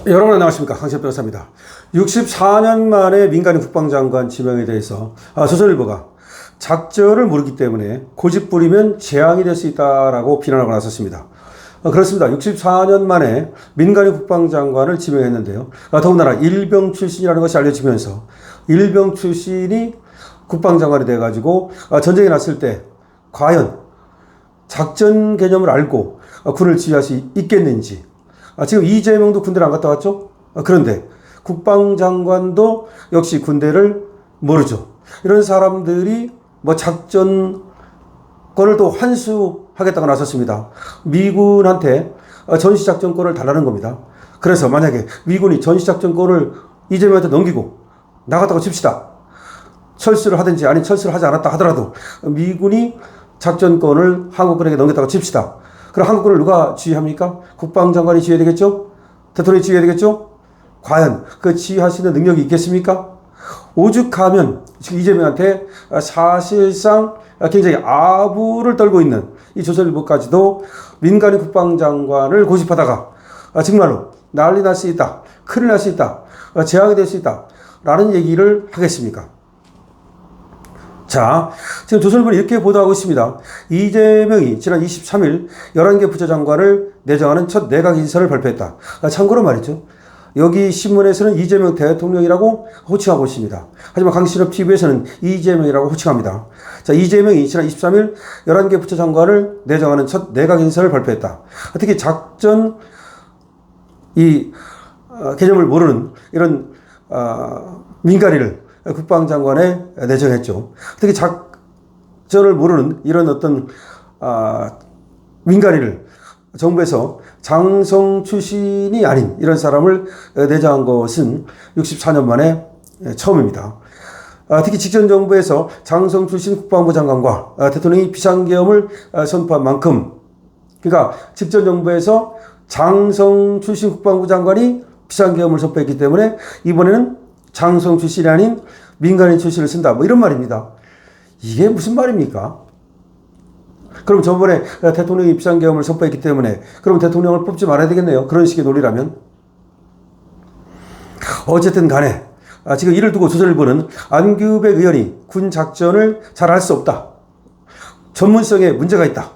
여러분 안녕하십니까, 황시엽 변호사입니다. 64년 만에 민간인 국방장관 지명에 대해서 조선일보가 작전을 모르기 때문에 고집 부리면 재앙이 될 수 있다라고 비난하고 나섰습니다. 그렇습니다. 64년 만에 민간인 국방장관을 지명했는데요. 더군다나 일병 출신이라는 것이 알려지면서 일병 출신이 국방장관이 돼가지고 전쟁이 났을 때 과연 작전 개념을 알고 군을 지휘할 수 있겠는지. 지금 이재명도 군대를 안 갔다 왔죠? 그런데 국방장관도 역시 군대를 모르죠. 이런 사람들이 작전권을 또 환수하겠다고 나섰습니다. 미군한테 전시작전권을 달라는 겁니다. 그래서 만약에 미군이 전시작전권을 이재명한테 넘기고 나갔다고 칩시다. 철수를 하든지 아니 철수를 하지 않았다 하더라도 미군이 작전권을 한국군에게 넘겼다고 칩시다. 그럼 한국군을 누가 지휘합니까? 국방장관이 지휘해야 되겠죠? 대통령이 지휘해야 되겠죠? 과연 그 지휘할 수 있는 능력이 있겠습니까? 오죽하면 지금 이재명한테 사실상 굉장히 아부를 떨고 있는 이 조선일보까지도 민간인 국방장관을 고집하다가 정말로 난리 날 수 있다, 큰일 날 수 있다, 재앙이 될 수 있다 라는 얘기를 하겠습니까? 자, 지금 조선일보는 이렇게 보도하고 있습니다. 이재명이 지난 23일 11개 부처장관을 내정하는 첫 내각 인사를 발표했다. 참고로 말이죠. 여기 신문에서는 이재명 대통령이라고 호칭하고 있습니다. 하지만 강신업 TV에서는 이재명이라고 호칭합니다. 자, 이재명이 지난 23일 11개 부처장관을 내정하는 첫 내각 인사를 발표했다. 특히 작전 개념을 모르는 이런 민간인을 국방장관에 내정했죠. 특히 작전을 모르는 이런 어떤 민간인을 정부에서 장성 출신이 아닌 이런 사람을 내정한 것은 64년 만에 처음입니다. 특히 직전 정부에서 장성 출신 국방부 장관과 대통령이 비상계엄을 선포한 만큼, 그러니까 직전 정부에서 장성 출신 국방부 장관이 비상계엄을 선포했기 때문에 이번에는 장성 출신이 아닌 민간인 출신을 쓴다. 이런 말입니다. 이게 무슨 말입니까? 그럼 저번에 대통령이 비상계엄을 선포했기 때문에 그럼 대통령을 뽑지 말아야 되겠네요. 그런 식의 논리라면. 어쨌든 간에 지금 이를 두고 조선일보는 안규백 의원이 군 작전을 잘 할 수 없다. 전문성에 문제가 있다.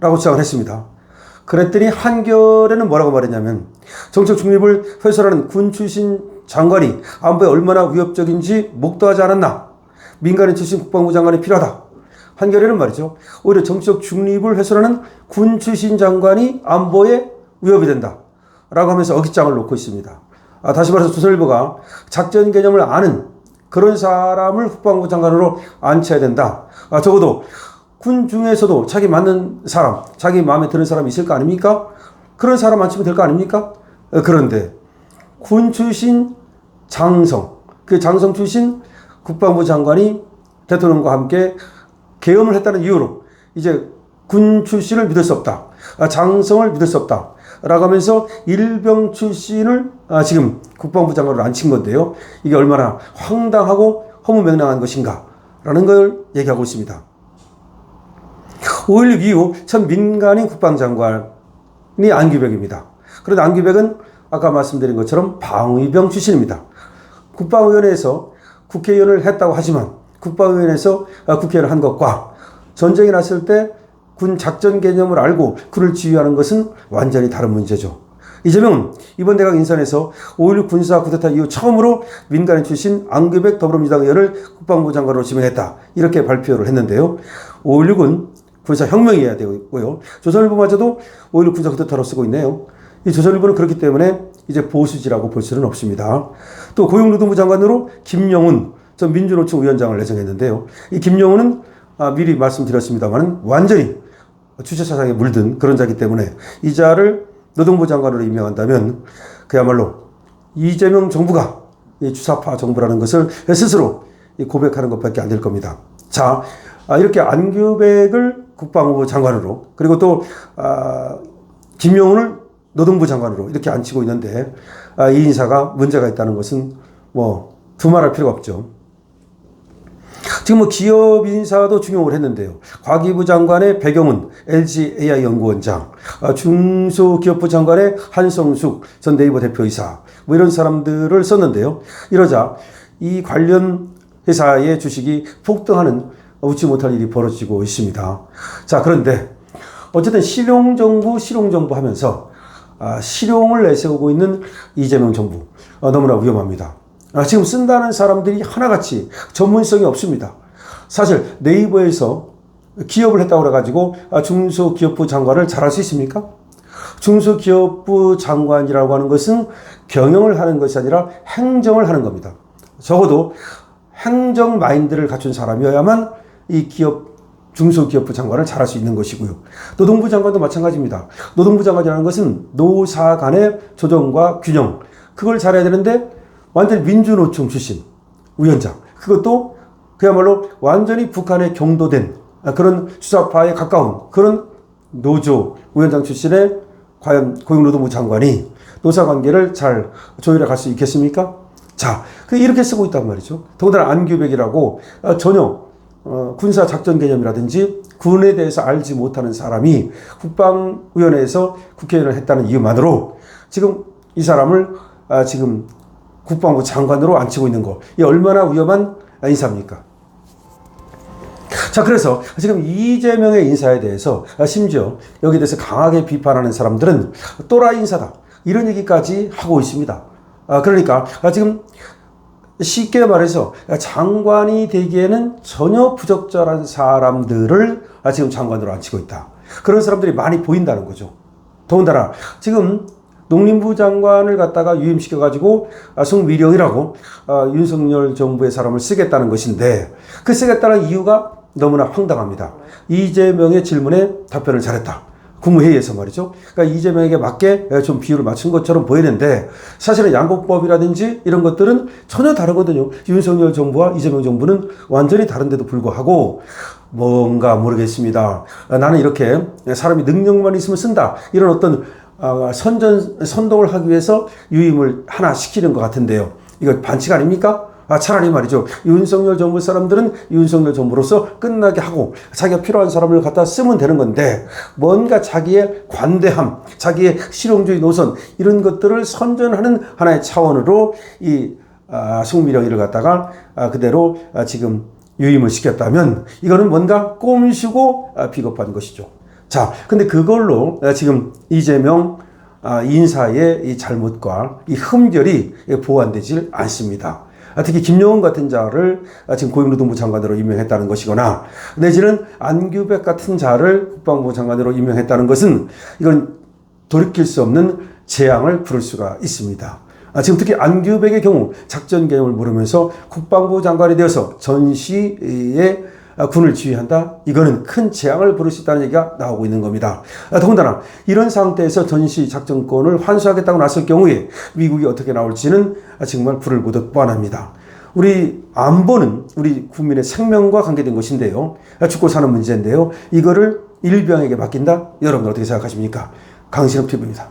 라고 주장을 했습니다. 그랬더니 한겨레는 뭐라고 말했냐면 정책 중립을 훼손하는 군 출신 장관이 안보에 얼마나 위협적인지 목도하지 않았나. 민간인 출신 국방부 장관이 필요하다. 한겨레는 말이죠. 오히려 정치적 중립을 훼손하는 군 출신 장관이 안보에 위협이 된다. 라고 하면서 어깃장을 놓고 있습니다. 다시 말해서 조선일보가 작전 개념을 아는 그런 사람을 국방부 장관으로 앉혀야 된다. 적어도 군 중에서도 자기 맞는 사람, 자기 마음에 드는 사람이 있을 거 아닙니까? 그런 사람 앉히면 될 거 아닙니까? 그런데 군 출신 장성, 그 장성 출신 국방부 장관이 대통령과 함께 계엄을 했다는 이유로 이제 군 출신을 믿을 수 없다. 장성을 믿을 수 없다. 라고 하면서 일병 출신을 지금 국방부 장관으로 앉힌 건데요. 이게 얼마나 황당하고 허무맹랑한 것인가 라는 걸 얘기하고 있습니다. 5.16 이후 첫 민간인 국방장관이 안규백입니다. 그런데 안규백은 아까 말씀드린 것처럼 방위병 출신입니다. 국방위원회에서 국회의원을 했다고 하지만 국방위원회에서 국회의원을 한 것과 전쟁이 났을 때 군 작전 개념을 알고 군을 지휘하는 것은 완전히 다른 문제죠. 이재명은 이번 내각 인선에서 5.16 군사 쿠데타 이후 처음으로 민간인 출신 안규백 더불어민주당 의원을 국방부 장관으로 지명했다. 이렇게 발표를 했는데요. 5.16은 군사혁명이어야 되고요. 조선일보마저도 5.16 군사 쿠데타로 쓰고 있네요. 이 조선일보는 그렇기 때문에 이제 보수지라고 볼 수는 없습니다. 또 고용노동부 장관으로 김영훈 전 민주노총 위원장을 내정했는데요. 이 김영훈은 미리 말씀드렸습니다만 완전히 주체사상에 물든 그런 자이기 때문에 이 자를 노동부 장관으로 임명한다면 그야말로 이재명 정부가 주사파 정부라는 것을 스스로 고백하는 것밖에 안 될 겁니다. 자, 이렇게 안규백을 국방부 장관으로 그리고 또 김영훈을 노동부 장관으로 이렇게 앉히고 있는데 이 인사가 문제가 있다는 것은 두말할 필요가 없죠. 지금 지금 뭐 기업 인사도 중용을 했는데요. 과기부 장관의 배경훈 LG AI 연구원장, 중소기업부 장관의 한성숙 전 네이버 대표이사, 뭐 이런 사람들을 썼는데요. 이러자 이 관련 회사의 주식이 폭등하는 웃지 못할 일이 벌어지고 있습니다. 자, 그런데 어쨌든 실용정부 하면서 실용을 내세우고 있는 이재명 정부 너무나 위험합니다. 지금 쓴다는 사람들이 하나같이 전문성이 없습니다. 사실 네이버에서 기업을 했다고 그래가지고 중소기업부 장관을 잘할 수 있습니까? 중소기업부 장관이라고 하는 것은 경영을 하는 것이 아니라 행정을 하는 겁니다. 적어도 행정 마인드를 갖춘 사람이어야만 이 중소기업부 장관을 잘할 수 있는 것이고요. 노동부 장관도 마찬가지입니다. 노동부 장관이라는 것은 노사 간의 조정과 균형, 그걸 잘해야 되는데 완전히 민주노총 출신 위원장, 그것도 그야말로 완전히 북한에 경도된 그런 주사파에 가까운 그런 노조 위원장 출신의 과연 고용노동부 장관이 노사관계를 잘 조율해 갈 수 있겠습니까? 자, 이렇게 쓰고 있단 말이죠. 더군다나 안규백이라고 전혀 군사 작전 개념이라든지 군에 대해서 알지 못하는 사람이 국방위원회에서 국회의원을 했다는 이유만으로 지금 이 사람을 지금 국방부 장관으로 앉히고 있는 거, 이 얼마나 위험한 인사입니까? 자, 그래서 지금 이재명의 인사에 대해서 심지어 여기에 대해서 강하게 비판하는 사람들은 또라이 인사다, 이런 얘기까지 하고 있습니다. 그러니까 지금 쉽게 말해서 장관이 되기에는 전혀 부적절한 사람들을 지금 장관으로 앉히고 있다, 그런 사람들이 많이 보인다는 거죠. 더군다나 지금 농림부 장관을 갖다가 유임시켜가지고 송미령이라고 윤석열 정부의 사람을 쓰겠다는 것인데, 그 쓰겠다는 이유가 너무나 황당합니다. 이재명의 질문에 답변을 잘했다, 국무회의에서 말이죠. 그러니까 이재명에게 맞게 좀 비율을 맞춘 것처럼 보이는데, 사실은 양곡법이라든지 이런 것들은 전혀 다르거든요. 윤석열 정부와 이재명 정부는 완전히 다른데도 불구하고 뭔가 모르겠습니다. 나는 이렇게 사람이 능력만 있으면 쓴다, 이런 어떤 선동을 하기 위해서 유임을 하나 시키는 것 같은데요. 이거 반칙 아닙니까? 차라리 말이죠, 윤석열 정부 사람들은 윤석열 정부로서 끝나게 하고 자기가 필요한 사람을 갖다 쓰면 되는 건데, 뭔가 자기의 관대함, 자기의 실용주의 노선, 이런 것들을 선전하는 하나의 차원으로 이 송미령이를 갖다가 그대로 지금 유임을 시켰다면 이거는 뭔가 꼼수고 비겁한 것이죠. 자, 근데 그걸로 지금 이재명 인사의 이 잘못과 이 흠결이 보완되질 않습니다. 특히 김용훈 같은 자를 지금 고용노동부 장관으로 임명했다는 것이거나, 내지는 안규백 같은 자를 국방부 장관으로 임명했다는 것은 이건 돌이킬 수 없는 재앙을 부를 수가 있습니다. 지금 특히 안규백의 경우 작전 개념을 모르면서 국방부 장관이 되어서 전시에 군을 지휘한다? 이거는 큰 재앙을 부를 수 있다는 얘기가 나오고 있는 겁니다. 더군다나 이런 상태에서 전시 작전권을 환수하겠다고 나설 경우에 미국이 어떻게 나올지는 정말 불을 보듯 뻔합니다. 우리 안보는 우리 국민의 생명과 관계된 것인데요. 죽고 사는 문제인데요. 이거를 일병에게 맡긴다? 여러분 어떻게 생각하십니까? 강신업 TV입니다.